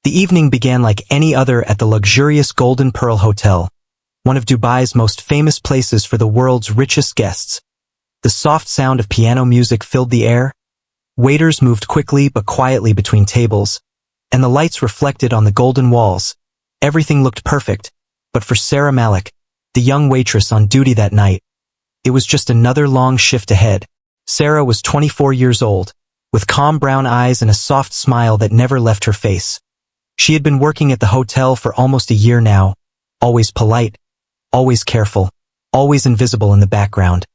The evening began like any other at the luxurious Golden Pearl Hotel, one of Dubai's most famous places for the world's richest guests. The soft sound of piano music filled the air. Waiters moved quickly but quietly between tables, and the lights reflected on the golden walls. Everything looked perfect, but for Sarah Malik, the young waitress on duty that night, it was just another long shift ahead. Sarah was 24 years old, with calm brown eyes and a soft smile that never left her face. She had been working at the hotel for almost a year now, always polite, always careful, always invisible in the background.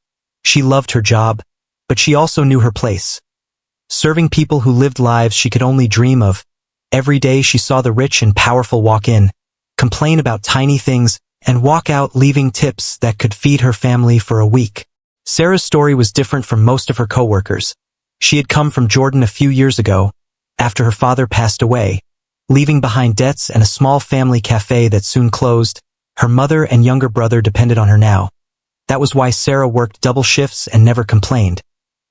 She loved her job, but she also knew her place. Serving people who lived lives she could only dream of. Every day she saw the rich and powerful walk in, complain about tiny things, and walk out leaving tips that could feed her family for a week. Sarah's story was different from most of her coworkers. She had come from Jordan a few years ago, after her father passed away, leaving behind debts and a small family cafe that soon closed. Her mother and younger brother depended on her now. That was why Sarah worked double shifts and never complained.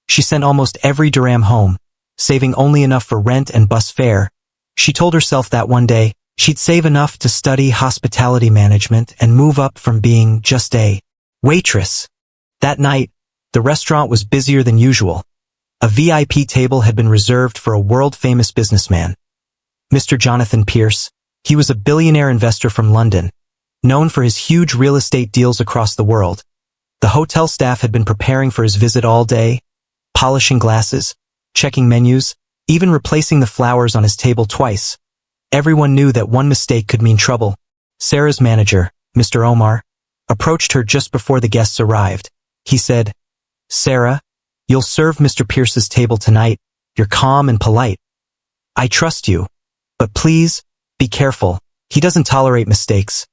She sent almost every dirham home, saving only enough for rent and bus fare. She told herself that one day, she'd save enough to study hospitality management and move up from being just a waitress. That night, the restaurant was busier than usual. A VIP table had been reserved for a world-famous businessman, Mr. Jonathan Pierce. He was a billionaire investor from London, known for his huge real estate deals across the world. The hotel staff had been preparing for his visit all day, polishing glasses, checking menus, even replacing the flowers on his table twice. Everyone knew that one mistake could mean trouble. Sarah's manager, Mr. Omar, approached her just before the guests arrived. He said, "Sarah, you'll serve Mr. Pierce's table tonight. You're calm and polite. I trust you. But please, be careful. He doesn't tolerate mistakes."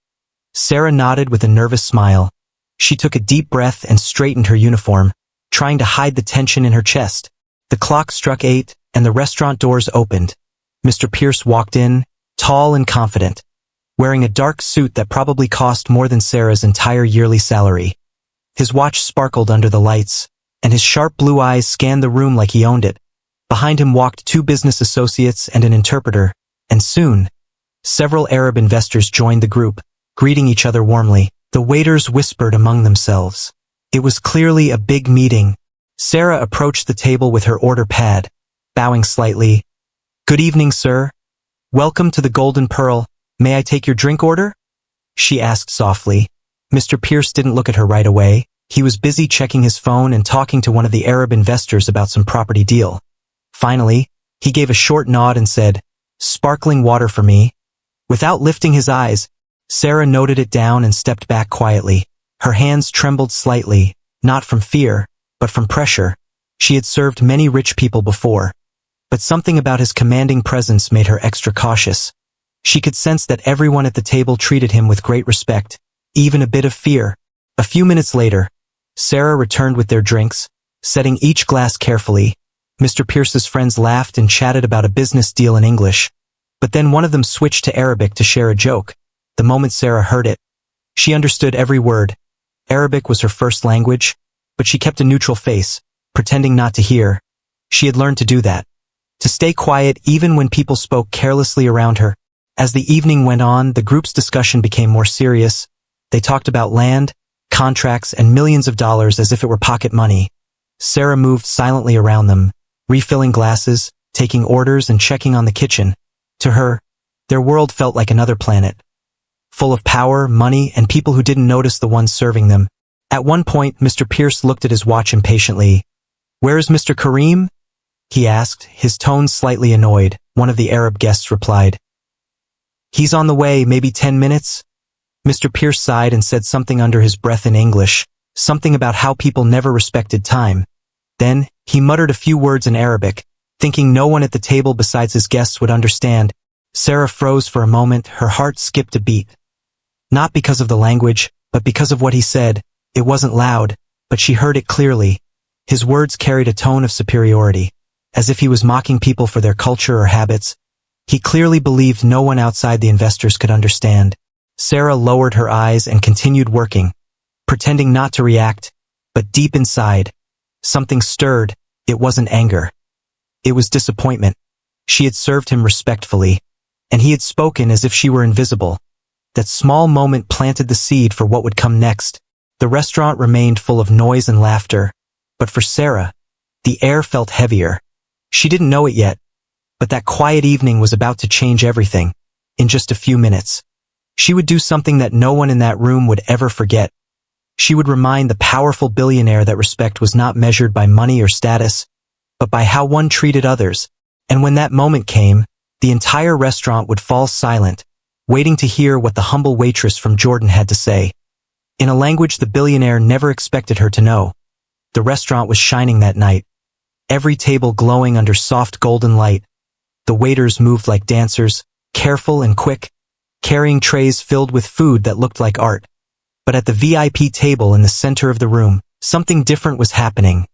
Sarah nodded with a nervous smile. She took a deep breath and straightened her uniform, trying to hide the tension in her chest. The clock struck 8, and the restaurant doors opened. Mr. Pierce walked in, tall and confident, wearing a dark suit that probably cost more than Sarah's entire yearly salary. His watch sparkled under the lights, and his sharp blue eyes scanned the room like he owned it. Behind him walked 2 business associates and an interpreter, and soon, several Arab investors joined the group, greeting each other warmly. The waiters whispered among themselves. It was clearly a big meeting. Sarah approached the table with her order pad, bowing slightly. "Good evening, sir. Welcome to the Golden Pearl. May I take your drink order?" she asked softly. Mr. Pierce didn't look at her right away. He was busy checking his phone and talking to one of the Arab investors about some property deal. Finally, he gave a short nod and said, "Sparkling water for me." Without lifting his eyes, Sarah noted it down and stepped back quietly. Her hands trembled slightly, not from fear, but from pressure. She had served many rich people before, but something about his commanding presence made her extra cautious. She could sense that everyone at the table treated him with great respect, even a bit of fear. A few minutes later, Sarah returned with their drinks, setting each glass carefully. Mr. Pierce's friends laughed and chatted about a business deal in English, but then one of them switched to Arabic to share a joke. The moment Sarah heard it, she understood every word. Arabic was her first language, but she kept a neutral face, pretending not to hear. She had learned to do that, to stay quiet even when people spoke carelessly around her. As the evening went on, the group's discussion became more serious. They talked about land, contracts, and millions of dollars as if it were pocket money. Sarah moved silently around them, refilling glasses, taking orders, and checking on the kitchen. To her, their world felt like another planet, full of power, money, and people who didn't notice the ones serving them. At one point, Mr. Pierce looked at his watch impatiently. "Where's Mr. Kareem?" he asked, his tone slightly annoyed. One of the Arab guests replied, "He's on the way, maybe 10 minutes." Mr. Pierce sighed and said something under his breath in English, something about how people never respected time. Then, he muttered a few words in Arabic, thinking no one at the table besides his guests would understand. Sarah froze for a moment, her heart skipped a beat. Not because of the language, but because of what he said. It wasn't loud, but she heard it clearly. His words carried a tone of superiority, as if he was mocking people for their culture or habits. He clearly believed no one outside the investors could understand. Sarah lowered her eyes and continued working, pretending not to react, but deep inside, something stirred. It wasn't anger. It was disappointment. She had served him respectfully, and he had spoken as if she were invisible. That small moment planted the seed for what would come next. The restaurant remained full of noise and laughter, but for Sarah, the air felt heavier. She didn't know it yet, but that quiet evening was about to change everything. In just a few minutes, she would do something that no one in that room would ever forget. She would remind the powerful billionaire that respect was not measured by money or status, but by how one treated others. And when that moment came, the entire restaurant would fall silent, waiting to hear what the humble waitress from Jordan had to say. In a language the billionaire never expected her to know. The restaurant was shining that night, every table glowing under soft golden light. The waiters moved like dancers, careful and quick, carrying trays filled with food that looked like art. But at the VIP table in the center of the room, something different was happening.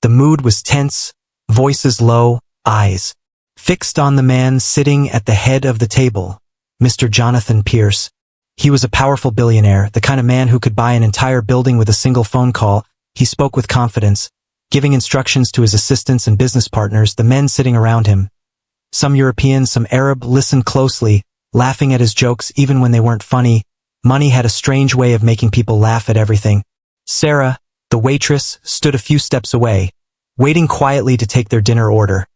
The mood was tense, voices low, eyes fixed on the man sitting at the head of the table, Mr. Jonathan Pierce. He was a powerful billionaire, the kind of man who could buy an entire building with a single phone call. He spoke with confidence, giving instructions to his assistants and business partners, the men sitting around him. Some European, some Arab, listened closely, laughing at his jokes even when they weren't funny. Money had a strange way of making people laugh at everything. Sarah, the waitress, stood a few steps away, waiting quietly to take their dinner order.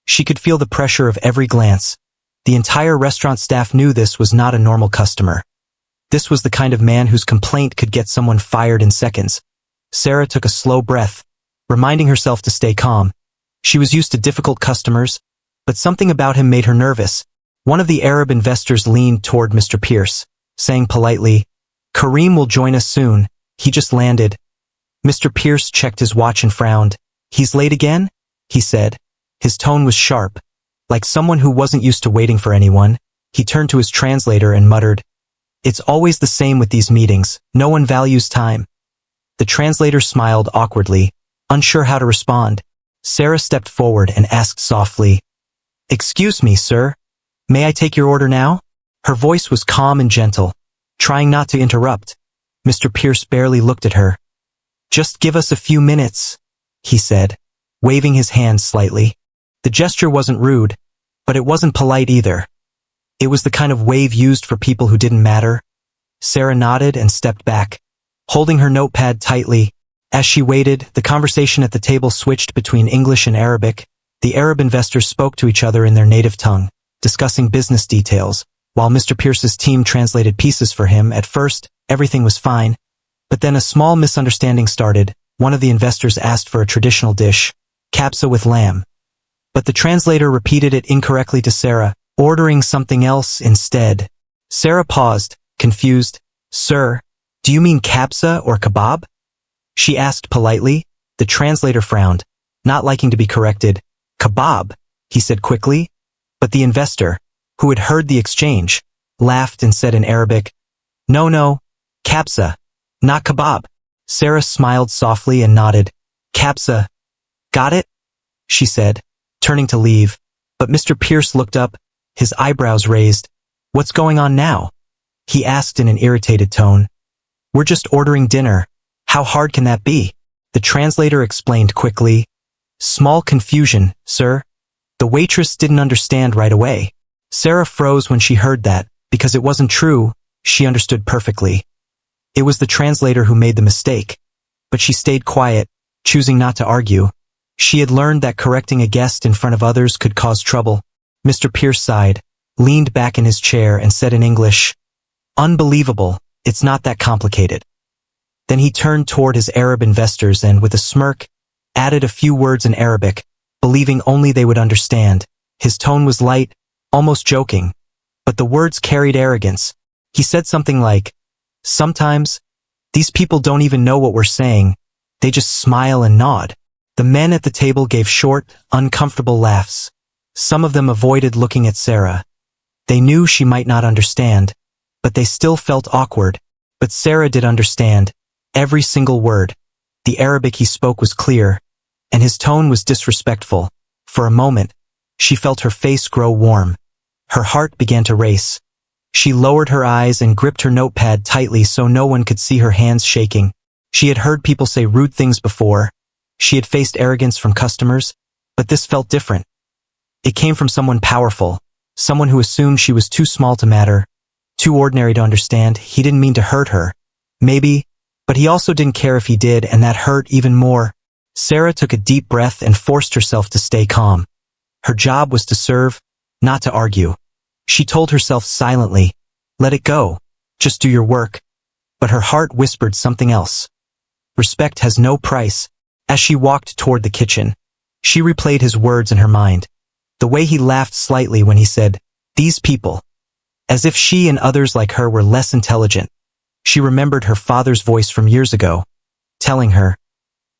She could feel the pressure of every glance. The entire restaurant staff knew this was not a normal customer. This was the kind of man whose complaint could get someone fired in seconds. Sarah took a slow breath, reminding herself to stay calm. She was used to difficult customers, but something about him made her nervous. One of the Arab investors leaned toward Mr. Pierce, saying politely, "Kareem will join us soon. He just landed." Mr. Pierce checked his watch and frowned. "He's late again?" he said. His tone was sharp, like someone who wasn't used to waiting for anyone. He turned to his translator and muttered, "It's always the same with these meetings. No one values time." The translator smiled awkwardly, unsure how to respond. Sarah stepped forward and asked softly, "Excuse me, sir. May I take your order now?" Her voice was calm and gentle, trying not to interrupt. Mr. Pierce barely looked at her. "Just give us a few minutes," he said, waving his hand slightly. The gesture wasn't rude, but it wasn't polite either. It was the kind of wave used for people who didn't matter. Sarah nodded and stepped back, holding her notepad tightly. As she waited, the conversation at the table switched between English and Arabic. The Arab investors spoke to each other in their native tongue, discussing business details, while Mr. Pierce's team translated pieces for him. At first, everything was fine, but then a small misunderstanding started. One of the investors asked for a traditional dish, kapsa with lamb. But the translator repeated it incorrectly to Sarah, ordering something else instead. Sarah paused, confused. "Sir, do you mean kapsa or kebab?" she asked politely. The translator frowned, not liking to be corrected. "Kebab," he said quickly. But the investor, who had heard the exchange, laughed and said in Arabic, No, kapsa, not kebab." Sarah smiled softly and nodded. "Kapsa. Got it?" she said, turning to leave. But Mr. Pierce looked up, his eyebrows raised. "What's going on now?" he asked in an irritated tone. "We're just ordering dinner. How hard can that be?" The translator explained quickly. "Small confusion, sir." The waitress didn't understand right away. Sarah froze when she heard that, because it wasn't true. She understood perfectly. It was the translator who made the mistake. But she stayed quiet, choosing not to argue. She had learned that correcting a guest in front of others could cause trouble. Mr. Pierce sighed, leaned back in his chair and said in English, "Unbelievable, it's not that complicated." Then he turned toward his Arab investors and, with a smirk, added a few words in Arabic, believing only they would understand. His tone was light, almost joking, but the words carried arrogance. He said something like, "Sometimes, these people don't even know what we're saying. They just smile and nod." The men at the table gave short, uncomfortable laughs. Some of them avoided looking at Sarah. They knew she might not understand, but they still felt awkward. But Sarah did understand, every single word. The Arabic he spoke was clear, and his tone was disrespectful. For a moment, she felt her face grow warm. Her heart began to race. She lowered her eyes and gripped her notepad tightly so no one could see her hands shaking. She had heard people say rude things before. She had faced arrogance from customers, but this felt different. It came from someone powerful, someone who assumed she was too small to matter, too ordinary to understand. He didn't mean to hurt her. Maybe, but he also didn't care if he did, and that hurt even more. Sarah took a deep breath and forced herself to stay calm. Her job was to serve, not to argue. She told herself silently, let it go, just do your work. But her heart whispered something else. Respect has no price. As she walked toward the kitchen, she replayed his words in her mind. The way he laughed slightly when he said, these people. As if she and others like her were less intelligent. She remembered her father's voice from years ago, telling her,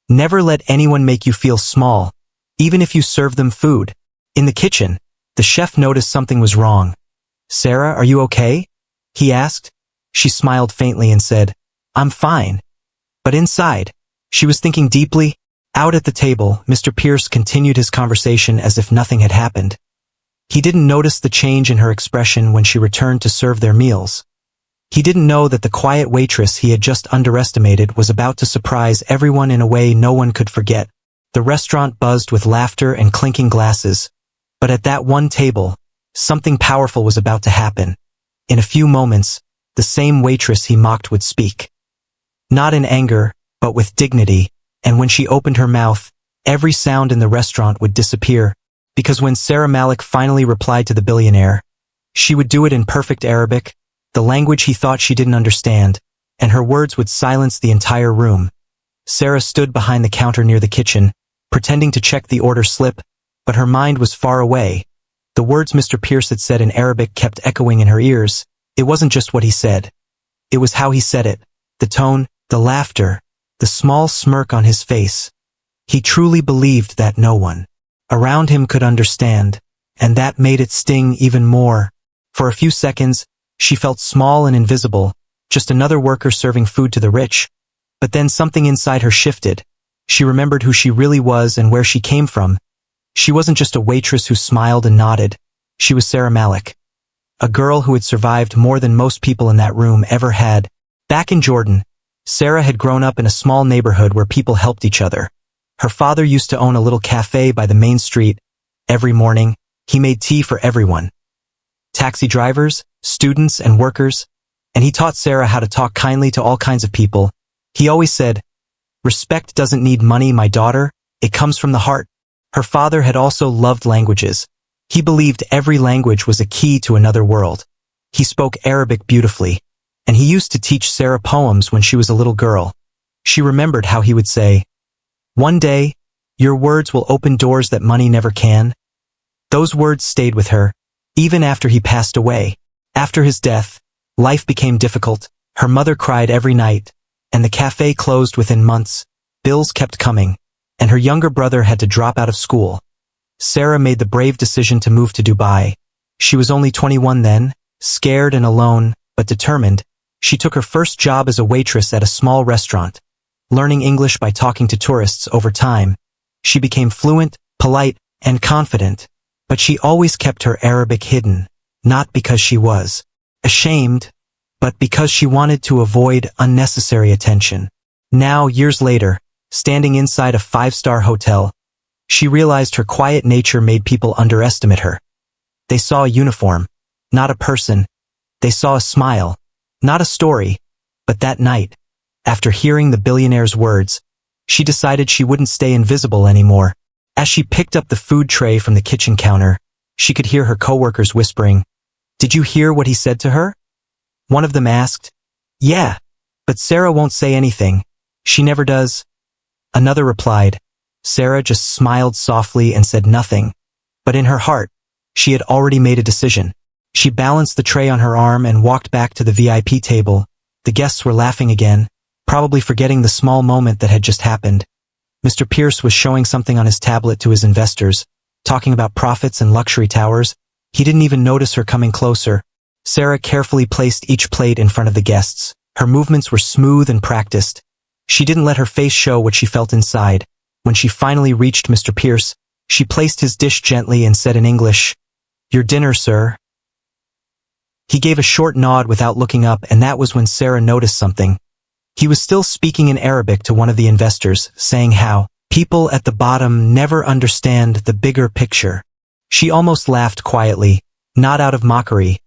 never let anyone make you feel small, even if you serve them food. In the kitchen, the chef noticed something was wrong. Sarah, are you okay? He asked. She smiled faintly and said, I'm fine. But inside, she was thinking deeply. Out at the table, Mr. Pierce continued his conversation as if nothing had happened. He didn't notice the change in her expression when she returned to serve their meals. He didn't know that the quiet waitress he had just underestimated was about to surprise everyone in a way no one could forget. The restaurant buzzed with laughter and clinking glasses. But at that one table, something powerful was about to happen. In a few moments, the same waitress he mocked would speak. Not in anger, but with dignity, and when she opened her mouth, every sound in the restaurant would disappear, because when Sarah Malik finally replied to the billionaire, she would do it in perfect Arabic, the language he thought she didn't understand, and her words would silence the entire room. Sarah stood behind the counter near the kitchen, pretending to check the order slip, but her mind was far away. The words Mr. Pierce had said in Arabic kept echoing in her ears. It wasn't just what he said. It was how he said it, the tone, the laughter, the small smirk on his face. He truly believed that no one around him could understand, and that made it sting even more. For a few seconds, she felt small and invisible, just another worker serving food to the rich. But then something inside her shifted. She remembered who she really was and where she came from. She wasn't just a waitress who smiled and nodded. She was Sarah Malik, a girl who had survived more than most people in that room ever had. Back in Jordan, Sarah had grown up in a small neighborhood where people helped each other. Her father used to own a little cafe by the main street. Every morning, he made tea for everyone. Taxi drivers, students, and workers. And he taught Sarah how to talk kindly to all kinds of people. He always said, respect doesn't need money, my daughter. It comes from the heart. Her father had also loved languages. He believed every language was a key to another world. He spoke Arabic beautifully, and he used to teach Sarah poems when she was a little girl. She remembered how he would say, one day, your words will open doors that money never can. Those words stayed with her, even after he passed away. After his death, life became difficult. Her mother cried every night, and the cafe closed within months. Bills kept coming, and her younger brother had to drop out of school. Sarah made the brave decision to move to Dubai. She was only 21 then, scared and alone, but determined. She took her first job as a waitress at a small restaurant. Learning English by talking to tourists over time, she became fluent, polite, and confident. But she always kept her Arabic hidden, not because she was ashamed, but because she wanted to avoid unnecessary attention. Now, years later, standing inside a 5-star hotel, she realized her quiet nature made people underestimate her. They saw a uniform, not a person. They saw a smile, not a story. But that night, after hearing the billionaire's words, she decided she wouldn't stay invisible anymore. As she picked up the food tray from the kitchen counter, she could hear her coworkers whispering, "Did you hear what he said to her?" One of them asked, "Yeah, but Sarah won't say anything. She never does." Another replied, "Sarah just smiled softly and said nothing." But in her heart, she had already made a decision. She balanced the tray on her arm and walked back to the VIP table. The guests were laughing again, probably forgetting the small moment that had just happened. Mr. Pierce was showing something on his tablet to his investors, talking about profits and luxury towers. He didn't even notice her coming closer. Sarah carefully placed each plate in front of the guests. Her movements were smooth and practiced. She didn't let her face show what she felt inside. When she finally reached Mr. Pierce, she placed his dish gently and said in English, "Your dinner, sir." He gave a short nod without looking up, and that was when Sarah noticed something. He was still speaking in Arabic to one of the investors, saying how people at the bottom never understand the bigger picture. She almost laughed quietly, not out of mockery,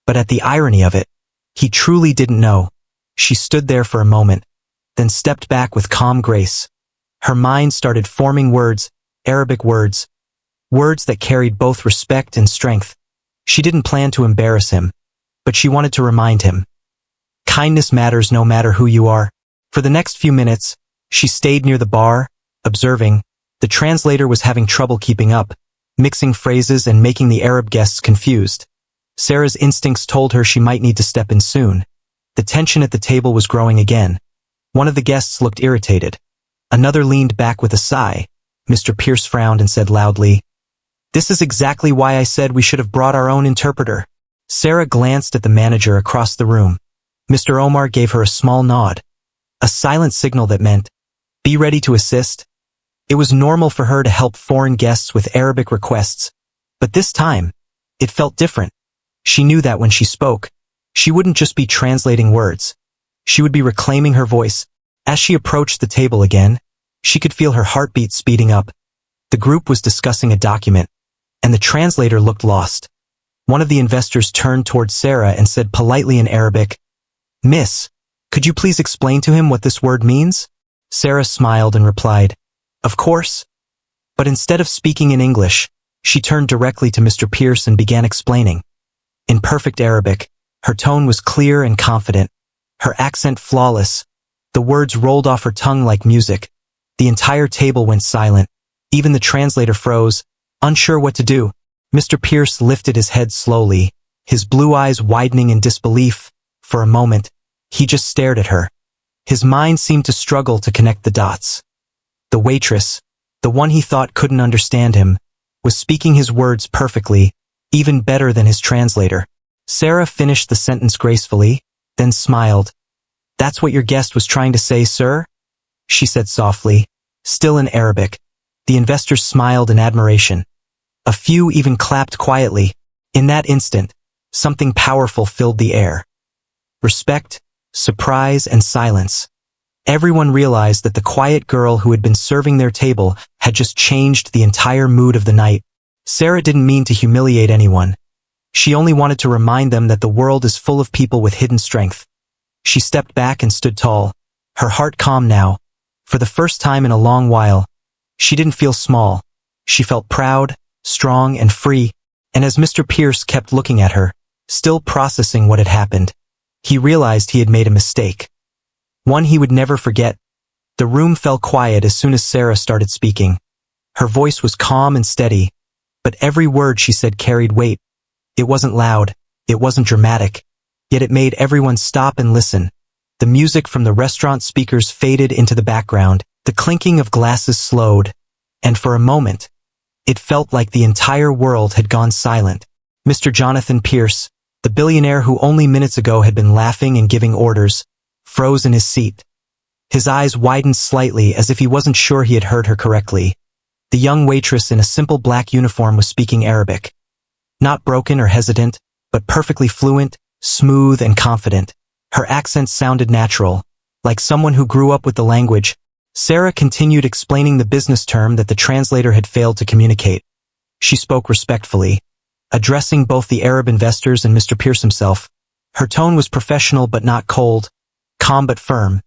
but at the irony of it. He truly didn't know. She stood there for a moment, then stepped back with calm grace. Her mind started forming words, Arabic words, words that carried both respect and strength. She didn't plan to embarrass him, but she wanted to remind him. Kindness matters no matter who you are. For the next few minutes, she stayed near the bar, observing. The translator was having trouble keeping up, mixing phrases and making the Arab guests confused. Sarah's instincts told her she might need to step in soon. The tension at the table was growing again. One of the guests looked irritated. Another leaned back with a sigh. Mr. Pierce frowned and said loudly, "This is exactly why I said we should have brought our own interpreter." Sarah glanced at the manager across the room. Mr. Omar gave her a small nod, a silent signal that meant, "Be ready to assist." It was normal for her to help foreign guests with Arabic requests, but this time, it felt different. She knew that when she spoke, she wouldn't just be translating words. She would be reclaiming her voice. As she approached the table again, she could feel her heartbeat speeding up. The group was discussing a document, and the translator looked lost. One of the investors turned toward Sarah and said politely in Arabic, "Miss, could you please explain to him what this word means?" Sarah smiled and replied, "Of course." But instead of speaking in English, she turned directly to Mr. Pierce and began explaining. In perfect Arabic, her tone was clear and confident, her accent flawless. The words rolled off her tongue like music. The entire table went silent. Even the translator froze, unsure what to do. Mr. Pierce lifted his head slowly, his blue eyes widening in disbelief. For a moment, he just stared at her. His mind seemed to struggle to connect the dots. The waitress, the one he thought couldn't understand him, was speaking his words perfectly, even better than his translator. Sarah finished the sentence gracefully, then smiled. "That's what your guest was trying to say, sir?" she said softly, still in Arabic. The investors smiled in admiration. A few even clapped quietly. In that instant, something powerful filled the air. Respect, surprise, and silence. Everyone realized that the quiet girl who had been serving their table had just changed the entire mood of the night. Sarah didn't mean to humiliate anyone. She only wanted to remind them that the world is full of people with hidden strength. She stepped back and stood tall, her heart calm now. For the first time in a long while, she didn't feel small. She felt proud, strong, and free. And as Mr. Pierce kept looking at her, still processing what had happened, he realized he had made a mistake. One he would never forget. The room fell quiet as soon as Sarah started speaking. Her voice was calm and steady, but every word she said carried weight. It wasn't loud, it wasn't dramatic, yet it made everyone stop and listen. The music from the restaurant speakers faded into the background, the clinking of glasses slowed, and for a moment, it felt like the entire world had gone silent. Mr. Jonathan Pierce, the billionaire who only minutes ago had been laughing and giving orders, froze in his seat. His eyes widened slightly as if he wasn't sure he had heard her correctly. The young waitress in a simple black uniform was speaking Arabic. Not broken or hesitant, but perfectly fluent, smooth, and confident. Her accent sounded natural, like someone who grew up with the language. Sarah continued explaining the business term that the translator had failed to communicate. She spoke respectfully, addressing both the Arab investors and Mr. Pierce himself. Her tone was professional but not cold, calm but firm.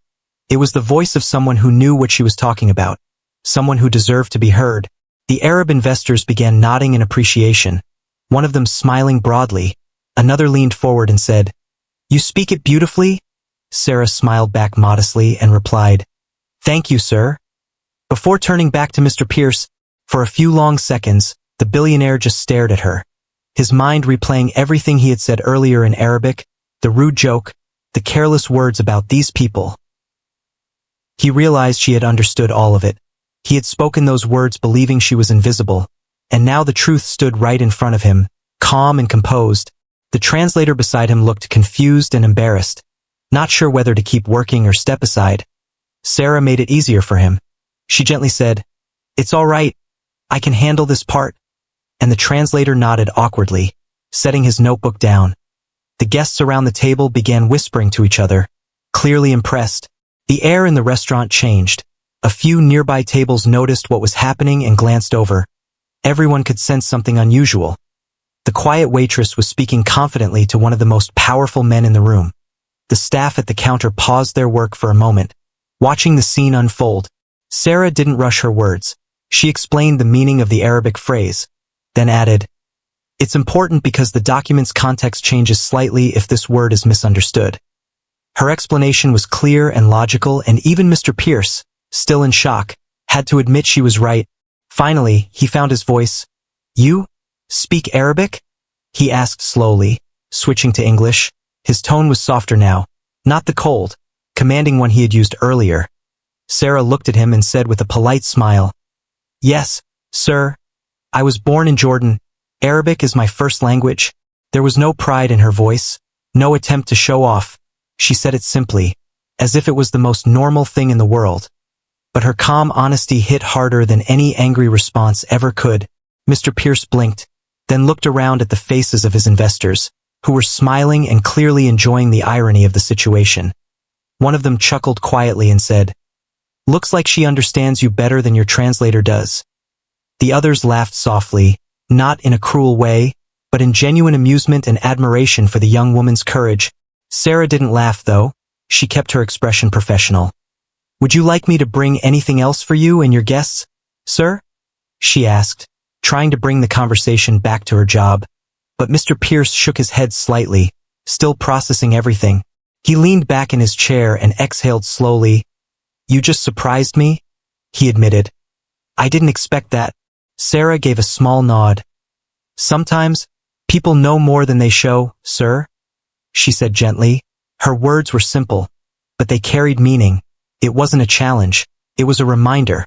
It was the voice of someone who knew what she was talking about, someone who deserved to be heard. The Arab investors began nodding in appreciation, one of them smiling broadly. Another leaned forward and said, "You speak it beautifully?" Sarah smiled back modestly and replied, "Thank you, sir." Before turning back to Mr. Pierce, for a few long seconds, the billionaire just stared at her, his mind replaying everything he had said earlier in Arabic, the rude joke, the careless words about these people. He realized she had understood all of it. He had spoken those words believing she was invisible, and now the truth stood right in front of him, calm and composed. The translator beside him looked confused and embarrassed, not sure whether to keep working or step aside. Sarah made it easier for him. She gently said, "It's all right. I can handle this part." And the translator nodded awkwardly, setting his notebook down. The guests around the table began whispering to each other, clearly impressed. The air in the restaurant changed. A few nearby tables noticed what was happening and glanced over. Everyone could sense something unusual. The quiet waitress was speaking confidently to one of the most powerful men in the room. The staff at the counter paused their work for a moment, watching the scene unfold. Sarah didn't rush her words. She explained the meaning of the Arabic phrase, then added, "It's important because the document's context changes slightly if this word is misunderstood." Her explanation was clear and logical, and even Mr. Pierce, still in shock, had to admit she was right. Finally, he found his voice. "You speak Arabic?" he asked slowly, switching to English. His tone was softer now, not the cold, commanding one he had used earlier. Sarah looked at him and said with a polite smile, "Yes, sir. I was born in Jordan. Arabic is my first language." There was no pride in her voice, no attempt to show off. She said it simply, as if it was the most normal thing in the world. But her calm honesty hit harder than any angry response ever could. Mr. Pierce blinked, then looked around at the faces of his investors, who were smiling and clearly enjoying the irony of the situation. One of them chuckled quietly and said, "Looks like she understands you better than your translator does." The others laughed softly, not in a cruel way, but in genuine amusement and admiration for the young woman's courage. Sarah didn't laugh, though. She kept her expression professional. "Would you like me to bring anything else for you and your guests, sir?" she asked, trying to bring the conversation back to her job. But Mr. Pierce shook his head slightly, still processing everything. He leaned back in his chair and exhaled slowly. "You just surprised me," he admitted. "I didn't expect that." Sarah gave a small nod. "Sometimes, people know more than they show, sir," she said gently. Her words were simple, but they carried meaning. It wasn't a challenge, it was a reminder.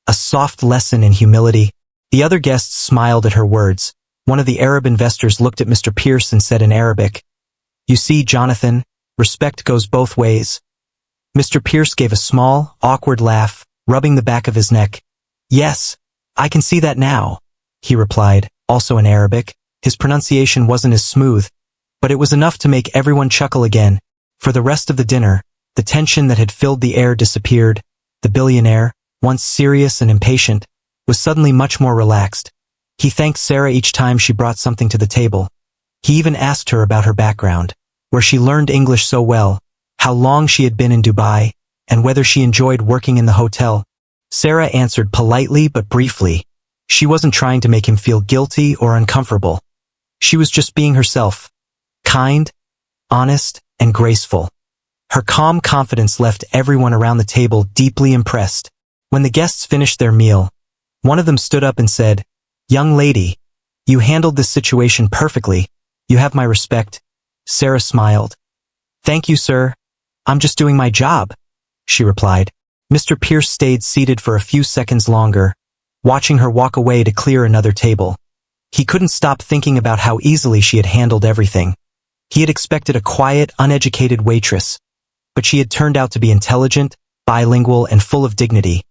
A soft lesson in humility. The other guests smiled at her words. One of the Arab investors looked at Mr. Pierce and said in Arabic, "You see, Jonathan, respect goes both ways." Mr. Pierce gave a small, awkward laugh, rubbing the back of his neck. "Yes, I can see that now," he replied, also in Arabic. His pronunciation wasn't as smooth, but it was enough to make everyone chuckle again. For the rest of the dinner, the tension that had filled the air disappeared. The billionaire, once serious and impatient, was suddenly much more relaxed. He thanked Sarah each time she brought something to the table. He even asked her about her background, where she learned English so well, how long she had been in Dubai, and whether she enjoyed working in the hotel. Sarah answered politely but briefly. She wasn't trying to make him feel guilty or uncomfortable. She was just being herself, kind, honest, and graceful. Her calm confidence left everyone around the table deeply impressed. When the guests finished their meal, one of them stood up and said, "Young lady, you handled this situation perfectly. You have my respect." Sarah smiled. "Thank you, sir. I'm just doing my job," she replied. Mr. Pierce stayed seated for a few seconds longer, watching her walk away to clear another table. He couldn't stop thinking about how easily she had handled everything. He had expected a quiet, uneducated waitress, but she had turned out to be intelligent, bilingual, and full of dignity.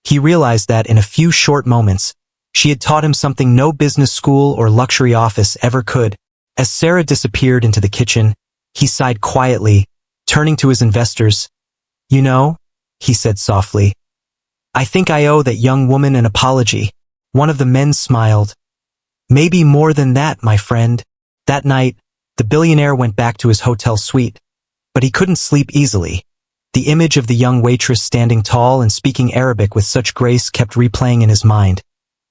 He realized that in a few short moments, she had taught him something no business school or luxury office ever could. As Sarah disappeared into the kitchen, he sighed quietly, turning to his investors. "You know," he said softly, "I think I owe that young woman an apology." One of the men smiled. "Maybe more than that, my friend." That night, the billionaire went back to his hotel suite, but he couldn't sleep easily. The image of the young waitress standing tall and speaking Arabic with such grace kept replaying in his mind.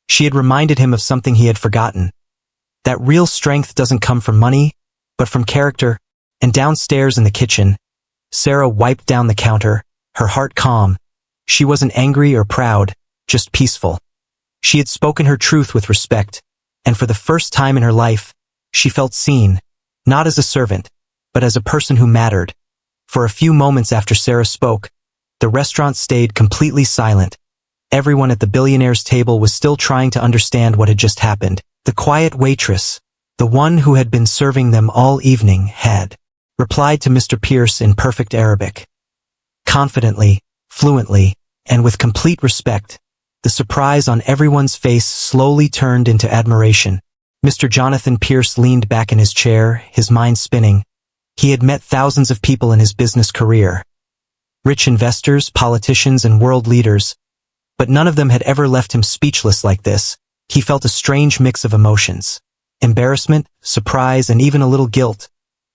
She had reminded him of something he had forgotten. That real strength doesn't come from money, but from character. And downstairs in the kitchen, Sarah wiped down the counter, her heart calm. She wasn't angry or proud, just peaceful. She had spoken her truth with respect, and for the first time in her life, she felt seen, not as a servant, but as a person who mattered. For a few moments after Sarah spoke, the restaurant stayed completely silent. Everyone at the billionaire's table was still trying to understand what had just happened. The quiet waitress, the one who had been serving them all evening, had replied to Mr. Pierce in perfect Arabic. Confidently, fluently, and with complete respect, the surprise on everyone's face slowly turned into admiration. Mr. Jonathan Pierce leaned back in his chair, his mind spinning. He had met thousands of people in his business career. Rich investors, politicians, and world leaders. But none of them had ever left him speechless like this. He felt a strange mix of emotions. embarrassment, surprise, and even a little guilt.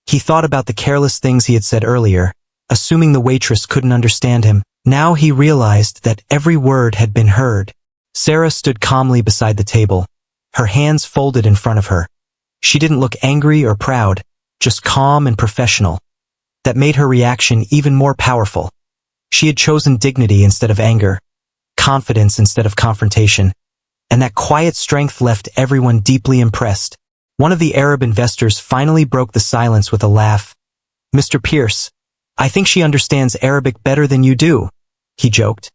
He thought about the careless things he had said earlier, assuming the waitress couldn't understand him. Now he realized that every word had been heard. Sarah stood calmly beside the table, her hands folded in front of her. She didn't look angry or proud, just calm and professional. That made her reaction even more powerful. She had chosen dignity instead of anger, confidence instead of confrontation, and that quiet strength left everyone deeply impressed. One of the Arab investors finally broke the silence with a laugh. "Mr. Pierce, I think she understands Arabic better than you do," he joked.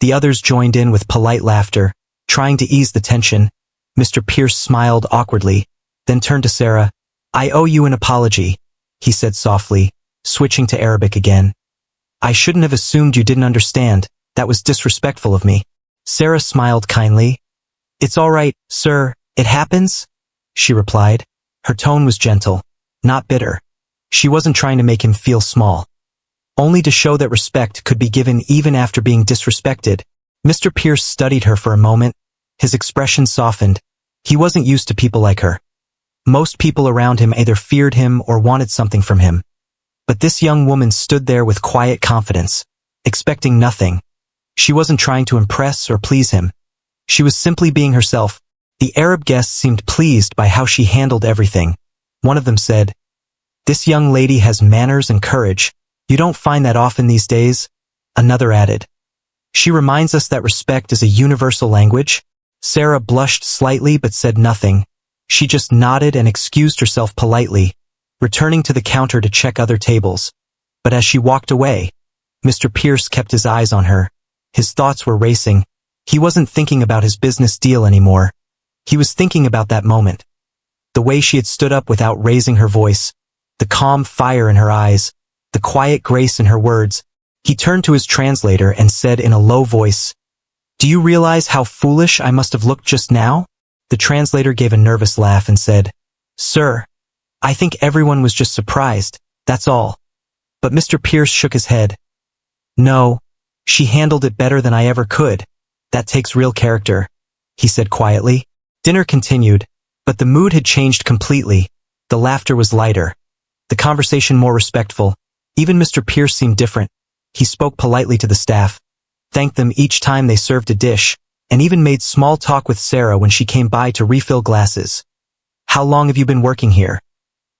The others joined in with polite laughter, trying to ease the tension. Mr. Pierce smiled awkwardly, then turned to Sarah. "I owe you an apology," he said softly, switching to Arabic again. "I shouldn't have assumed you didn't understand. That was disrespectful of me." Sarah smiled kindly. "It's all right, sir, it happens," she replied. Her tone was gentle, not bitter. She wasn't trying to make him feel small, only to show that respect could be given even after being disrespected. Mr. Pierce studied her for a moment. His expression softened. He wasn't used to people like her. Most people around him either feared him or wanted something from him. But this young woman stood there with quiet confidence, expecting nothing. She wasn't trying to impress or please him. She was simply being herself. The Arab guests seemed pleased by how she handled everything. One of them said, "This young lady has manners and courage. You don't find that often these days." Another added, "She reminds us that respect is a universal language." Sarah blushed slightly but said nothing. She just nodded and excused herself politely, returning to the counter to check other tables. But as she walked away, Mr. Pierce kept his eyes on her. His thoughts were racing. He wasn't thinking about his business deal anymore. He was thinking about that moment. The way she had stood up without raising her voice, the calm fire in her eyes, the quiet grace in her words. He turned to his translator and said in a low voice, "Do you realize how foolish I must have looked just now?" The translator gave a nervous laugh and said, "Sir, I think everyone was just surprised, that's all." But Mr. Pierce shook his head. "No, she handled it better than I ever could. That takes real character," he said quietly. Dinner continued, but the mood had changed completely. The laughter was lighter, the conversation more respectful. Even Mr. Pierce seemed different. He spoke politely to the staff, thanked them each time they served a dish, and even made small talk with Sarah when she came by to refill glasses. "How long have you been working here?"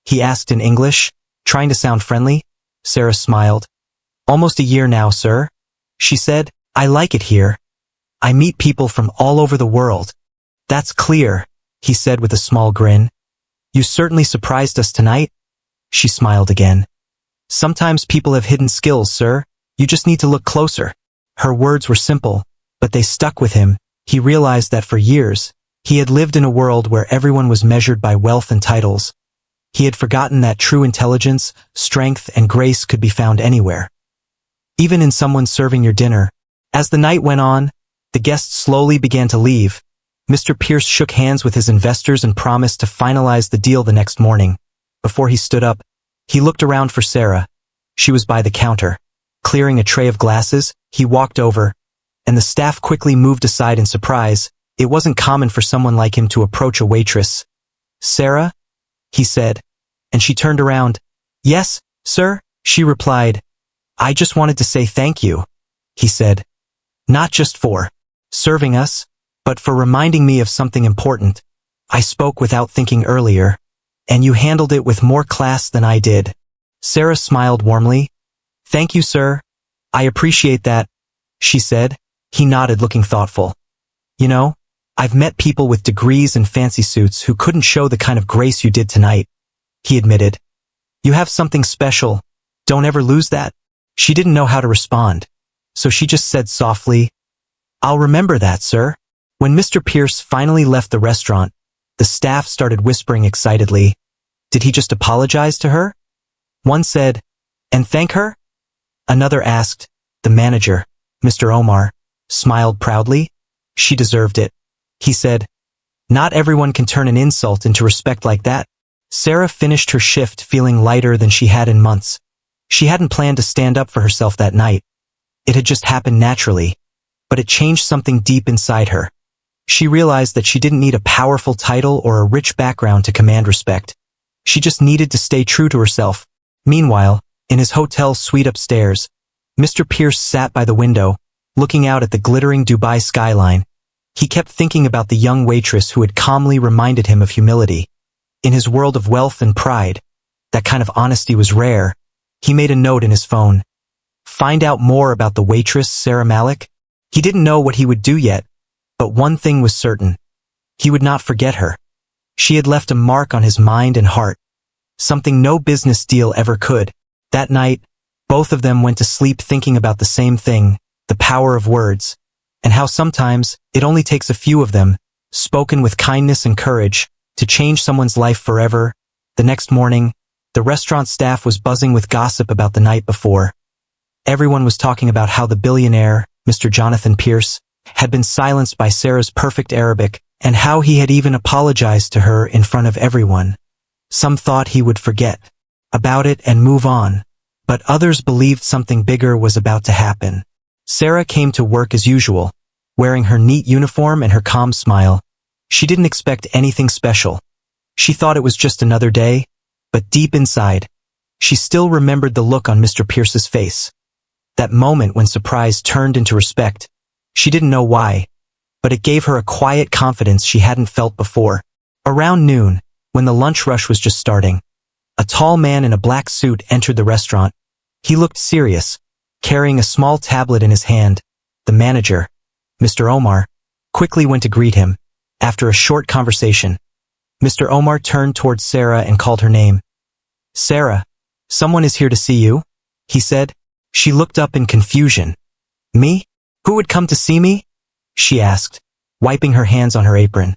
he asked in English, trying to sound friendly. Sarah smiled. "Almost a year now, sir," she said. "I like it here. I meet people from all over the world." "That's clear," he said with a small grin. "You certainly surprised us tonight." She smiled again. "Sometimes people have hidden skills, sir. You just need to look closer." Her words were simple, but they stuck with him. He realized that for years, he had lived in a world where everyone was measured by wealth and titles. He had forgotten that true intelligence, strength, and grace could be found anywhere, even in someone serving your dinner. As the night went on, the guests slowly began to leave. Mr. Pierce shook hands with his investors and promised to finalize the deal the next morning. Before he stood up, he looked around for Sarah. She was by the counter. Clearing a tray of glasses, he walked over, and the staff quickly moved aside in surprise. It wasn't common for someone like him to approach a waitress. "Sarah?" he said, and she turned around. "Yes, sir," she replied. "I just wanted to say thank you," he said. "Not just for serving us, but for reminding me of something important. I spoke without thinking earlier, and you handled it with more class than I did." Sarah smiled warmly. "Thank you, sir. I appreciate that," she said. He nodded, looking thoughtful. "You know, I've met people with degrees and fancy suits who couldn't show the kind of grace you did tonight," he admitted. "You have something special. Don't ever lose that." She didn't know how to respond, so she just said softly, "I'll remember that, sir." When Mr. Pierce finally left the restaurant, the staff started whispering excitedly. Did he just apologize to her? One said, "And thank her?" Another asked. The manager, Mr. Omar, smiled proudly. "She deserved it," he said. "Not everyone can turn an insult into respect like that." Sarah finished her shift feeling lighter than she had in months. She hadn't planned to stand up for herself that night. It had just happened naturally, but it changed something deep inside her. She realized that she didn't need a powerful title or a rich background to command respect. She just needed to stay true to herself. Meanwhile, in his hotel suite upstairs, Mr. Pierce sat by the window, looking out at the glittering Dubai skyline. He kept thinking about the young waitress who had calmly reminded him of humility. In his world of wealth and pride, that kind of honesty was rare. He made a note in his phone. Find out more about the waitress, Sarah Malik. He didn't know what he would do yet, but one thing was certain. He would not forget her. She had left a mark on his mind and heart, something no business deal ever could. That night, both of them went to sleep thinking about the same thing, the power of words, and how sometimes it only takes a few of them, spoken with kindness and courage, to change someone's life forever. The next morning, the restaurant staff was buzzing with gossip about the night before. Everyone was talking about how the billionaire, Mr. Jonathan Pierce, had been silenced by Sarah's perfect Arabic, and how he had even apologized to her in front of everyone. Some thought he would forget about it and move on, but others believed something bigger was about to happen. Sarah came to work as usual, wearing her neat uniform and her calm smile. She didn't expect anything special. She thought it was just another day, but deep inside, she still remembered the look on Mr. Pierce's face. That moment when surprise turned into respect. She didn't know why, but it gave her a quiet confidence she hadn't felt before. Around noon, when the lunch rush was just starting, a tall man in a black suit entered the restaurant. He looked serious, carrying a small tablet in his hand. The manager, Mr. Omar, quickly went to greet him. After a short conversation, Mr. Omar turned towards Sarah and called her name. "Sarah, someone is here to see you," he said. She looked up in confusion. "Me? Who would come to see me?" she asked, wiping her hands on her apron.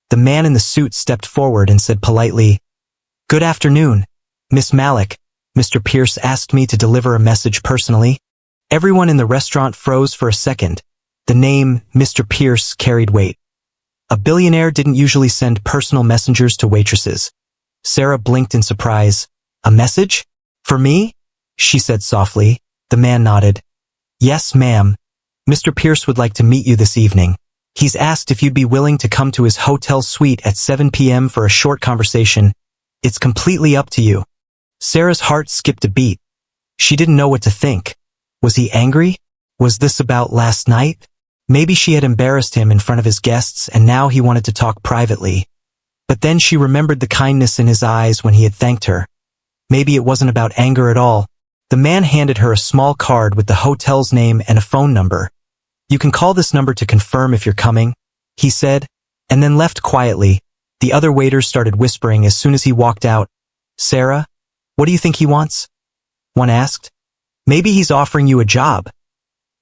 The man in the suit stepped forward and said politely, "Good afternoon, Miss Malik. Mr. Pierce asked me to deliver a message personally." Everyone in the restaurant froze for a second. The name, Mr. Pierce, carried weight. A billionaire didn't usually send personal messengers to waitresses. Sarah blinked in surprise. "A message? For me?" she said softly. The man nodded. "Yes, ma'am. Mr. Pierce would like to meet you this evening. He's asked if you'd be willing to come to his hotel suite at 7 p.m. for a short conversation. It's completely up to you." Sarah's heart skipped a beat. She didn't know what to think. Was he angry? Was this about last night? Maybe she had embarrassed him in front of his guests and now he wanted to talk privately. But then she remembered the kindness in his eyes when he had thanked her. Maybe it wasn't about anger at all. The man handed her a small card with the hotel's name and a phone number. "You can call this number to confirm if you're coming," he said, and then left quietly. The other waiters started whispering as soon as he walked out. "Sarah, what do you think he wants?" one asked. "Maybe he's offering you a job,"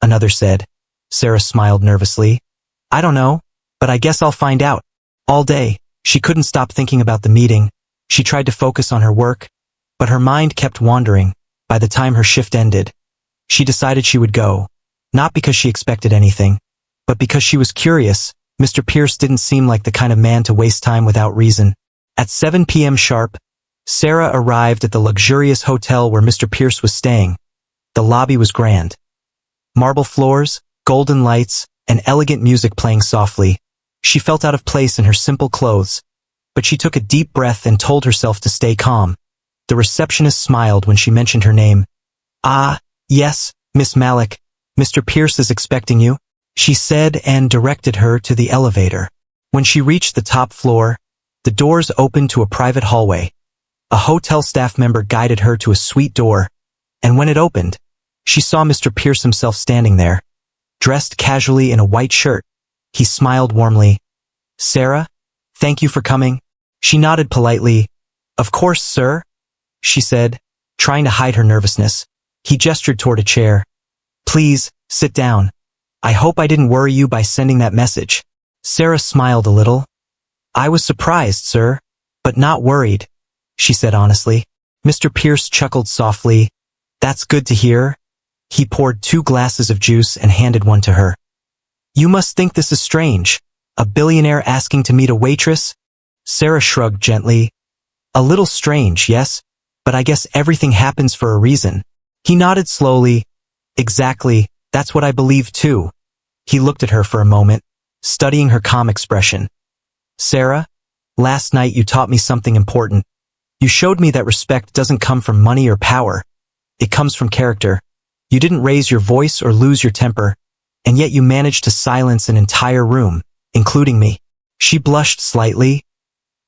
another said. Sarah smiled nervously. "I don't know, but I guess I'll find out." All day, she couldn't stop thinking about the meeting. She tried to focus on her work, but her mind kept wandering. By the time her shift ended, she decided she would go. Not because she expected anything, but because she was curious. Mr. Pierce didn't seem like the kind of man to waste time without reason. At 7 p.m. sharp, Sarah arrived at the luxurious hotel where Mr. Pierce was staying. The lobby was grand. Marble floors, golden lights, and elegant music playing softly. She felt out of place in her simple clothes, but she took a deep breath and told herself to stay calm. The receptionist smiled when she mentioned her name. "Ah, yes, Miss Malik. Mr. Pierce is expecting you," she said and directed her to the elevator. When she reached the top floor, the doors opened to a private hallway. A hotel staff member guided her to a suite door, and when it opened, she saw Mr. Pierce himself standing there, dressed casually in a white shirt. He smiled warmly. "Sarah, thank you for coming." She nodded politely. "Of course, sir," she said, trying to hide her nervousness. He gestured toward a chair. "Please, sit down. I hope I didn't worry you by sending that message." Sarah smiled a little. "I was surprised, sir, but not worried," she said honestly. Mr. Pierce chuckled softly. "That's good to hear." He poured 2 glasses of juice and handed one to her. "You must think this is strange. A billionaire asking to meet a waitress?" Sarah shrugged gently. "A little strange, yes, but I guess everything happens for a reason." He nodded slowly. "Exactly, that's what I believe too." He looked at her for a moment. studying her calm expression. Sarah, last night you taught me something important. You showed me that respect doesn't come from money or power. It comes from character. You didn't raise your voice or lose your temper, and yet you managed to silence an entire room, including me. She blushed slightly.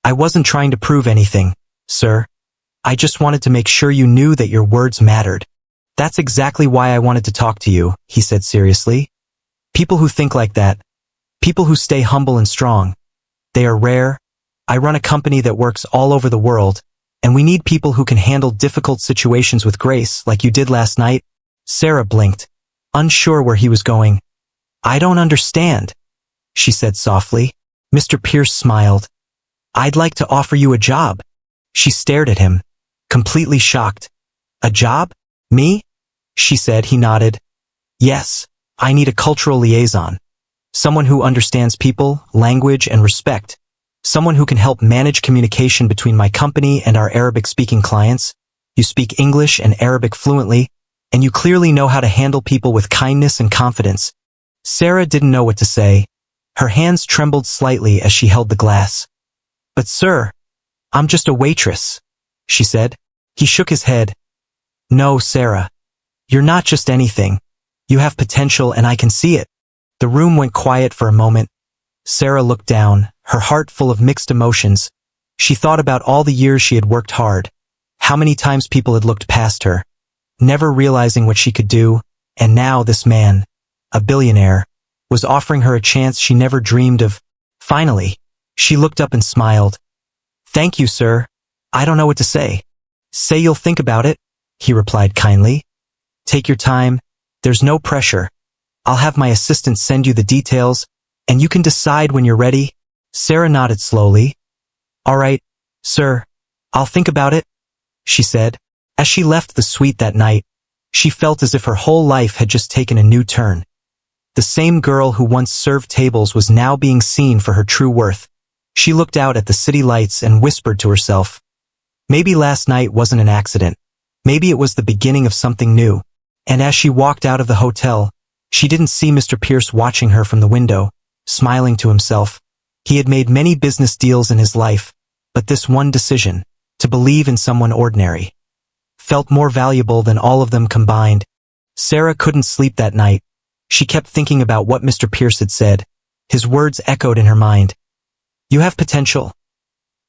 I wasn't trying to prove anything, sir. I just wanted to make sure you knew that your words mattered. That's exactly why I wanted to talk to you, he said seriously. People who think like that, people who stay humble and strong, they are rare. I run a company that works all over the world, and we need people who can handle difficult situations with grace like you did last night. Sarah blinked, unsure where he was going. I don't understand, she said softly. Mr. Pierce smiled. I'd like to offer you a job. She stared at him, completely shocked. A job? Me? She said. He nodded. Yes, I need a cultural liaison. Someone who understands people, language, and respect. Someone who can help manage communication between my company and our Arabic-speaking clients. You speak English and Arabic fluently, and you clearly know how to handle people with kindness and confidence. Sarah didn't know what to say. Her hands trembled slightly as she held the glass. But sir, I'm just a waitress, she said. He shook his head. No, Sarah. You're not just anything. You have potential and I can see it. The room went quiet for a moment. Sarah looked down, her heart full of mixed emotions. She thought about all the years she had worked hard, how many times people had looked past her, never realizing what she could do, and now this man, a billionaire, was offering her a chance she never dreamed of. Finally, she looked up and smiled. Thank you, sir. I don't know what to say. Say you'll think about it, he replied kindly. Take your time. There's no pressure. I'll have my assistant send you the details, and you can decide when you're ready. Sarah nodded slowly. All right, sir. I'll think about it, she said. As she left the suite that night, she felt as if her whole life had just taken a new turn. The same girl who once served tables was now being seen for her true worth. She looked out at the city lights and whispered to herself. Maybe last night wasn't an accident. Maybe it was the beginning of something new. And as she walked out of the hotel, she didn't see Mr. Pierce watching her from the window, smiling to himself. He had made many business deals in his life, but this one decision, to believe in someone ordinary, felt more valuable than all of them combined. Sarah couldn't sleep that night. She kept thinking about what Mr. Pierce had said. His words echoed in her mind. You have potential.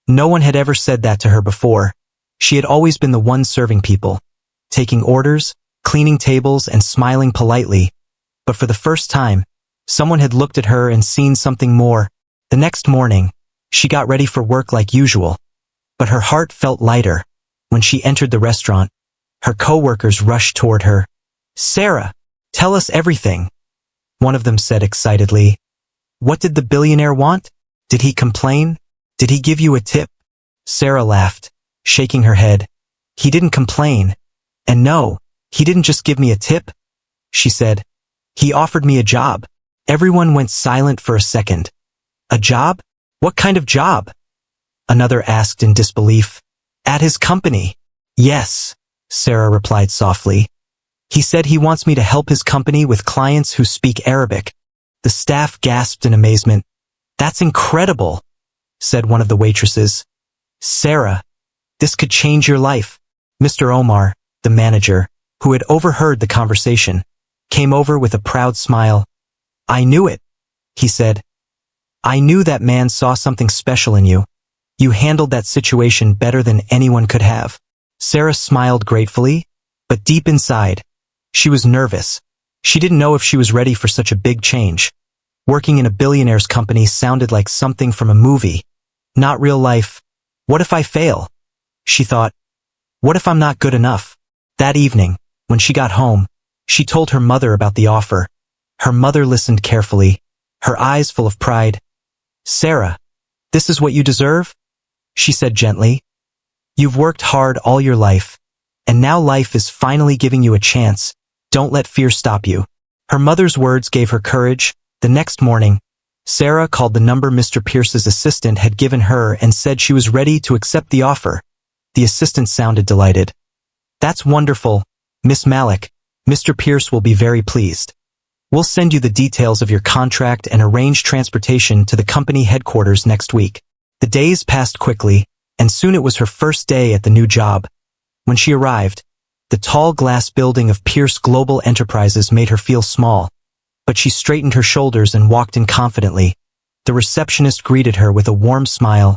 No one had ever said that to her before. She had always been the one serving people, taking orders, cleaning tables, and smiling politely. But for the first time, someone had looked at her and seen something more. The next morning, she got ready for work like usual. But her heart felt lighter. When she entered the restaurant, her co-workers rushed toward her. Sarah, tell us everything, one of them said excitedly. What did the billionaire want? Did he complain? Did he give you a tip? Sarah laughed, shaking her head. He didn't complain. And no, he didn't just give me a tip, she said. He offered me a job. Everyone went silent for a second. A job? What kind of job? Another asked in disbelief. At his company. Yes, Sarah replied softly. He said he wants me to help his company with clients who speak Arabic. The staff gasped in amazement. That's incredible, said one of the waitresses. Sarah, this could change your life. Mr. Omar, the manager, who had overheard the conversation, came over with a proud smile. I knew it, he said. I knew that man saw something special in you. You handled that situation better than anyone could have. Sarah smiled gratefully, but deep inside, she was nervous. She didn't know if she was ready for such a big change. Working in a billionaire's company sounded like something from a movie, not real life. What if I fail? She thought. What if I'm not good enough? That evening, when she got home, she told her mother about the offer. Her mother listened carefully, her eyes full of pride. Sarah, this is what you deserve? She said gently. You've worked hard all your life, and now life is finally giving you a chance. Don't let fear stop you. Her mother's words gave her courage. The next morning, Sarah called the number Mr. Pierce's assistant had given her and said she was ready to accept the offer. The assistant sounded delighted. That's wonderful, Miss Malik. Mr. Pierce will be very pleased. We'll send you the details of your contract and arrange transportation to the company headquarters next week. The days passed quickly, and soon it was her first day at the new job. When she arrived, the tall glass building of Pierce Global Enterprises made her feel small, but she straightened her shoulders and walked in confidently. The receptionist greeted her with a warm smile.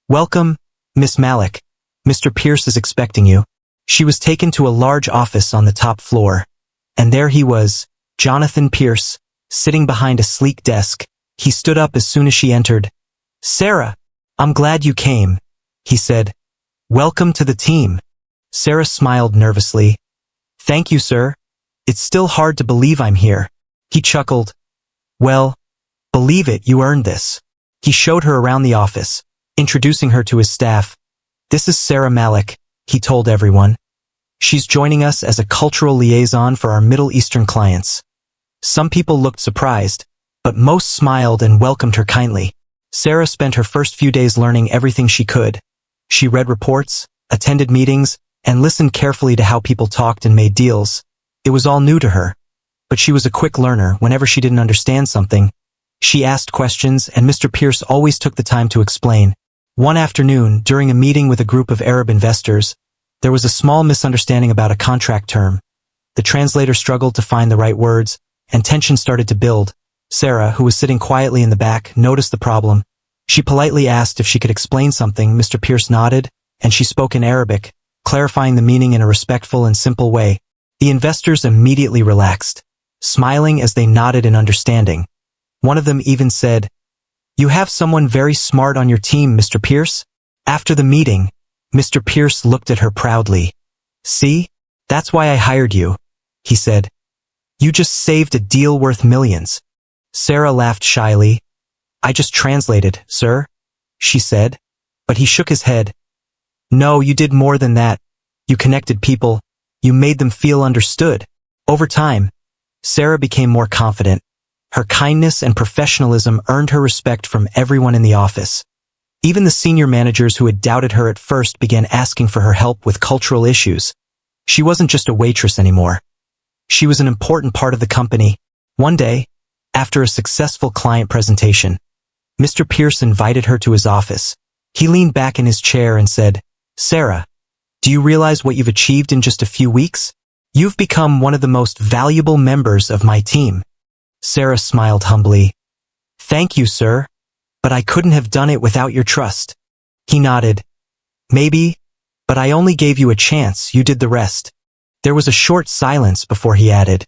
"Welcome, Miss Malik. Mr. Pierce is expecting you." She was taken to a large office on the top floor, and there he was, Jonathan Pierce, sitting behind a sleek desk. He stood up as soon as she entered. "Sarah, I'm glad you came," he said. "Welcome to the team." Sarah smiled nervously. "Thank you, sir. It's still hard to believe I'm here." He chuckled. "Well, believe it, you earned this." He showed her around the office, introducing her to his staff. "This is Sarah Malik," he told everyone. "She's joining us as a cultural liaison for our Middle Eastern clients." Some people looked surprised, but most smiled and welcomed her kindly. Sarah spent her first few days learning everything she could. She read reports, attended meetings, and listened carefully to how people talked and made deals. It was all new to her, but she was a quick learner. Whenever she didn't understand something, she asked questions, and Mr. Pierce always took the time to explain. One afternoon, during a meeting with a group of Arab investors, there was a small misunderstanding about a contract term. The translator struggled to find the right words, and tension started to build. Sarah, who was sitting quietly in the back, noticed the problem. She politely asked if she could explain something. Mr. Pierce nodded, and she spoke in Arabic, clarifying the meaning in a respectful and simple way. The investors immediately relaxed, smiling as they nodded in understanding. One of them even said, "You have someone very smart on your team, Mr. Pierce." After the meeting, Mr. Pierce looked at her proudly. "See? That's why I hired you," he said. "You just saved a deal worth millions." Sarah laughed shyly. "I just translated, sir," she said, but he shook his head. "No, you did more than that. You connected people. You made them feel understood." Over time, Sarah became more confident. Her kindness and professionalism earned her respect from everyone in the office. Even the senior managers who had doubted her at first began asking for her help with cultural issues. She wasn't just a waitress anymore. She was an important part of the company. One day, after a successful client presentation, Mr. Pierce invited her to his office. He leaned back in his chair and said, "Sarah, do you realize what you've achieved in just a few weeks? You've become one of the most valuable members of my team." Sarah smiled humbly. "Thank you, sir, but I couldn't have done it without your trust." He nodded. "Maybe, but I only gave you a chance, you did the rest." There was a short silence before he added,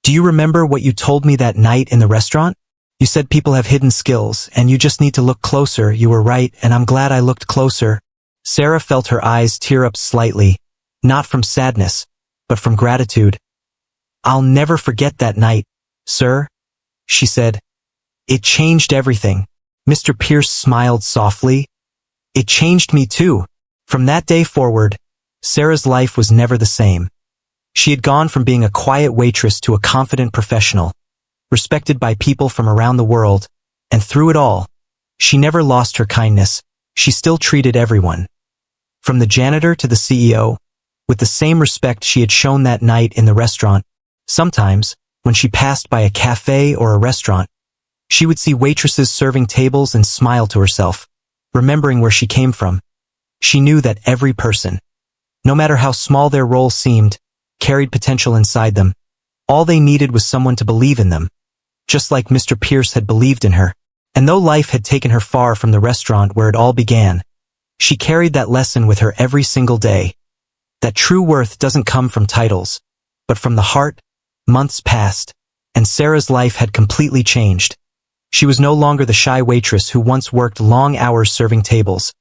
"Do you remember what you told me that night in the restaurant? You said people have hidden skills, and you just need to look closer. You were right, and I'm glad I looked closer." Sarah felt her eyes tear up slightly, not from sadness, but from gratitude. "I'll never forget that night, sir," she said. "It changed everything." Mr. Pierce smiled softly. "It changed me too." From that day forward, Sarah's life was never the same. She had gone from being a quiet waitress to a confident professional, respected by people from around the world, and through it all, she never lost her kindness. She still treated everyone, from the janitor to the CEO, with the same respect she had shown that night in the restaurant. Sometimes, when she passed by a cafe or a restaurant, she would see waitresses serving tables and smile to herself, remembering where she came from. She knew that every person, no matter how small their role seemed, carried potential inside them. All they needed was someone to believe in them, just like Mr. Pierce had believed in her. And though life had taken her far from the restaurant where it all began, she carried that lesson with her every single day. That true worth doesn't come from titles, but from the heart. Months passed, and Sarah's life had completely changed. She was no longer the shy waitress who once worked long hours serving tables.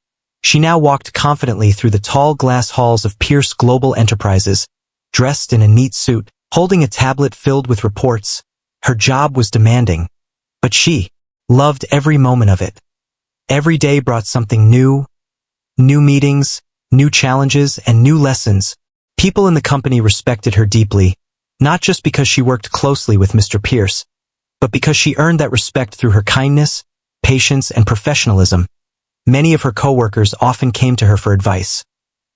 She now walked confidently through the tall glass halls of Pierce Global Enterprises, dressed in a neat suit, holding a tablet filled with reports. Her job was demanding, but she loved every moment of it. Every day brought something new meetings, new challenges, and new lessons. People in the company respected her deeply, not just because she worked closely with Mr. Pierce, but because she earned that respect through her kindness, patience, and professionalism. Many of her coworkers often came to her for advice.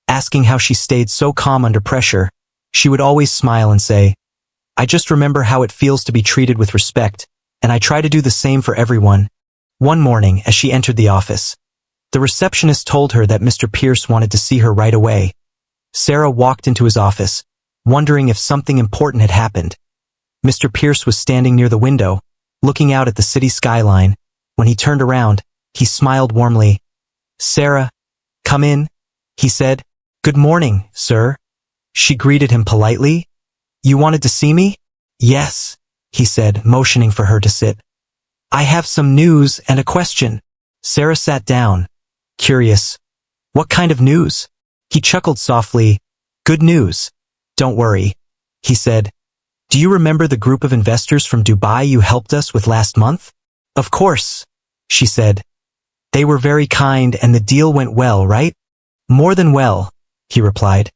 Asking how she stayed so calm under pressure, she would always smile and say, I just remember how it feels to be treated with respect, and I try to do the same for everyone. One morning, as she entered the office, the receptionist told her that Mr. Pierce wanted to see her right away. Sarah walked into his office, wondering if something important had happened. Mr. Pierce was standing near the window, looking out at the city skyline. When he turned around, he smiled warmly. "Sarah, come in," he said. "Good morning, sir." She greeted him politely. "You wanted to see me?" "Yes," he said, motioning for her to sit. "I have some news and a question." Sarah sat down, curious. "What kind of news?" He chuckled softly. "Good news. Don't worry," he said. "Do you remember the group of investors from Dubai you helped us with last month?" "Of course," she said. "They were very kind and the deal went well, right?" "More than well," he replied.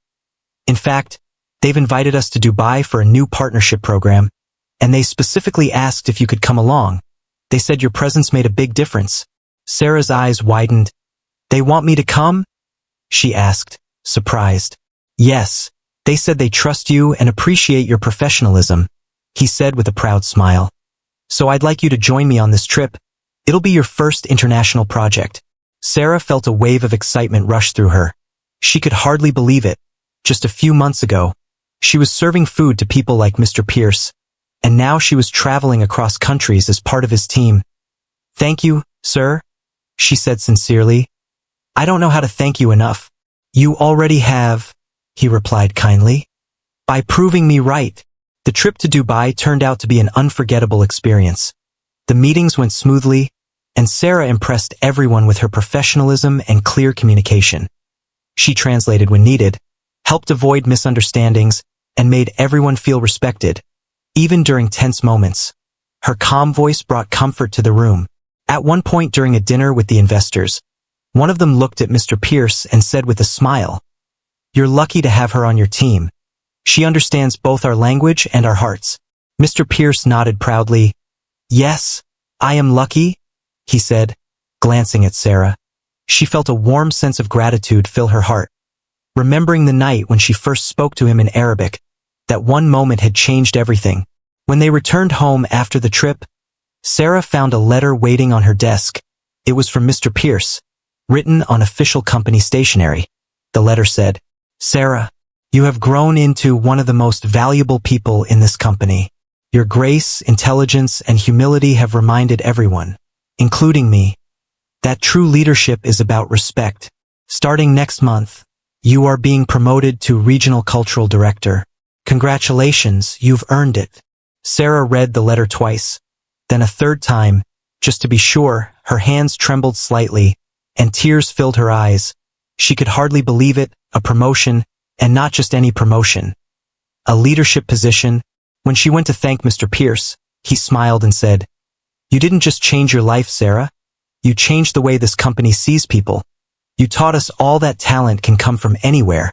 "In fact, they've invited us to Dubai for a new partnership program, and they specifically asked if you could come along. They said your presence made a big difference." Sarah's eyes widened. "They want me to come?" she asked, surprised. "Yes, they said they trust you and appreciate your professionalism," he said with a proud smile. "So I'd like you to join me on this trip. It'll be your first international project." Sarah felt a wave of excitement rush through her. She could hardly believe it. Just a few months ago, she was serving food to people like Mr. Pierce, and now she was traveling across countries as part of his team. "Thank you, sir," she said sincerely. "I don't know how to thank you enough." "You already have," he replied kindly, "by proving me right." The trip to Dubai turned out to be an unforgettable experience. The meetings went smoothly, and Sarah impressed everyone with her professionalism and clear communication. She translated when needed, helped avoid misunderstandings, and made everyone feel respected. Even during tense moments, her calm voice brought comfort to the room. At one point during a dinner with the investors, one of them looked at Mr. Pierce and said with a smile, "You're lucky to have her on your team. She understands both our language and our hearts." Mr. Pierce nodded proudly. "Yes, I am lucky," he said, glancing at Sarah. She felt a warm sense of gratitude fill her heart. Remembering the night when she first spoke to him in Arabic, that one moment had changed everything. When they returned home after the trip, Sarah found a letter waiting on her desk. It was from Mr. Pierce, written on official company stationery. The letter said, "Sarah, you have grown into one of the most valuable people in this company. Your grace, intelligence, and humility have reminded everyone, including me, that true leadership is about respect. Starting next month, you are being promoted to Regional Cultural Director. Congratulations, you've earned it." Sarah read the letter twice, then a third time, just to be sure. Her hands trembled slightly, and tears filled her eyes. She could hardly believe it, a promotion, and not just any promotion. A leadership position. When she went to thank Mr. Pierce, he smiled and said, "You didn't just change your life, Sarah. You changed the way this company sees people. You taught us all that talent can come from anywhere,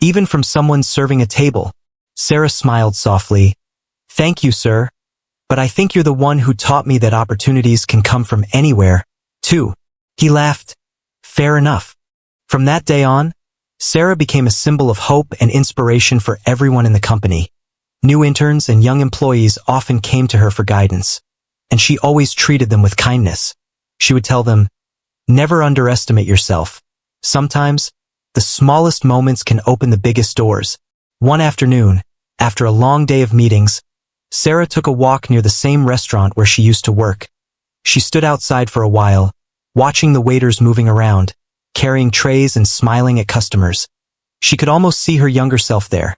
even from someone serving a table." Sarah smiled softly. "Thank you, sir. But I think you're the one who taught me that opportunities can come from anywhere, too." He laughed. "Fair enough." From that day on, Sarah became a symbol of hope and inspiration for everyone in the company. New interns and young employees often came to her for guidance, and she always treated them with kindness. She would tell them, "Never underestimate yourself. Sometimes, the smallest moments can open the biggest doors." One afternoon, after a long day of meetings, Sarah took a walk near the same restaurant where she used to work. She stood outside for a while, watching the waiters moving around, carrying trays and smiling at customers. She could almost see her younger self there,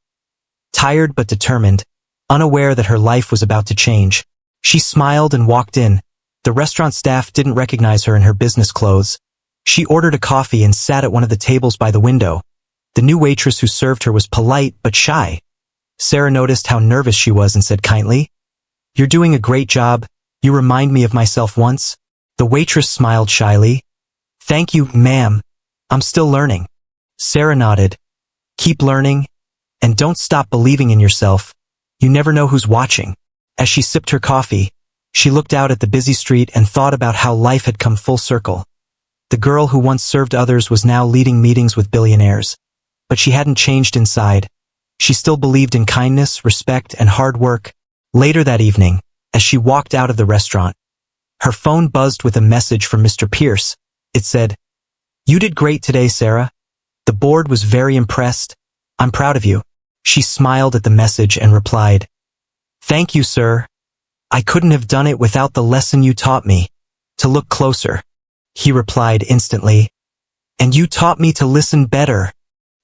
tired but determined, unaware that her life was about to change. She smiled and walked in. The restaurant staff didn't recognize her in her business clothes. She ordered a coffee and sat at one of the tables by the window. The new waitress who served her was polite but shy. Sarah noticed how nervous she was and said kindly, "You're doing a great job. You remind me of myself once." The waitress smiled shyly. "Thank you, ma'am. I'm still learning." Sarah nodded. "Keep learning, and don't stop believing in yourself. You never know who's watching." As she sipped her coffee, she looked out at the busy street and thought about how life had come full circle. The girl who once served others was now leading meetings with billionaires. But she hadn't changed inside. She still believed in kindness, respect, and hard work. Later that evening, as she walked out of the restaurant, her phone buzzed with a message from Mr. Pierce. It said, "You did great today, Sarah. The board was very impressed. I'm proud of you." She smiled at the message and replied, "Thank you, sir. I couldn't have done it without the lesson you taught me, to look closer." He replied instantly, "And you taught me to listen better."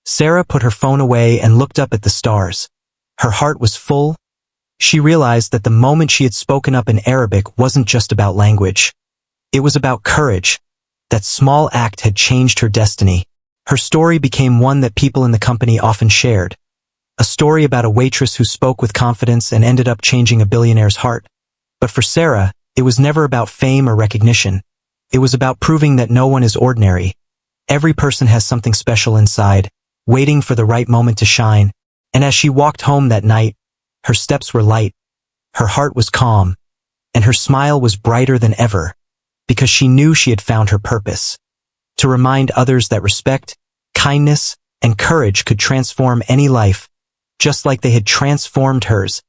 Sarah put her phone away and looked up at the stars. Her heart was full. She realized that the moment she had spoken up in Arabic wasn't just about language. It was about courage. That small act had changed her destiny. Her story became one that people in the company often shared. A story about a waitress who spoke with confidence and ended up changing a billionaire's heart. But for Sarah, it was never about fame or recognition. It was about proving that no one is ordinary. Every person has something special inside, waiting for the right moment to shine. And as she walked home that night, her steps were light, her heart was calm, and her smile was brighter than ever, because she knew she had found her purpose. To remind others that respect, kindness, and courage could transform any life, just like they had transformed hers.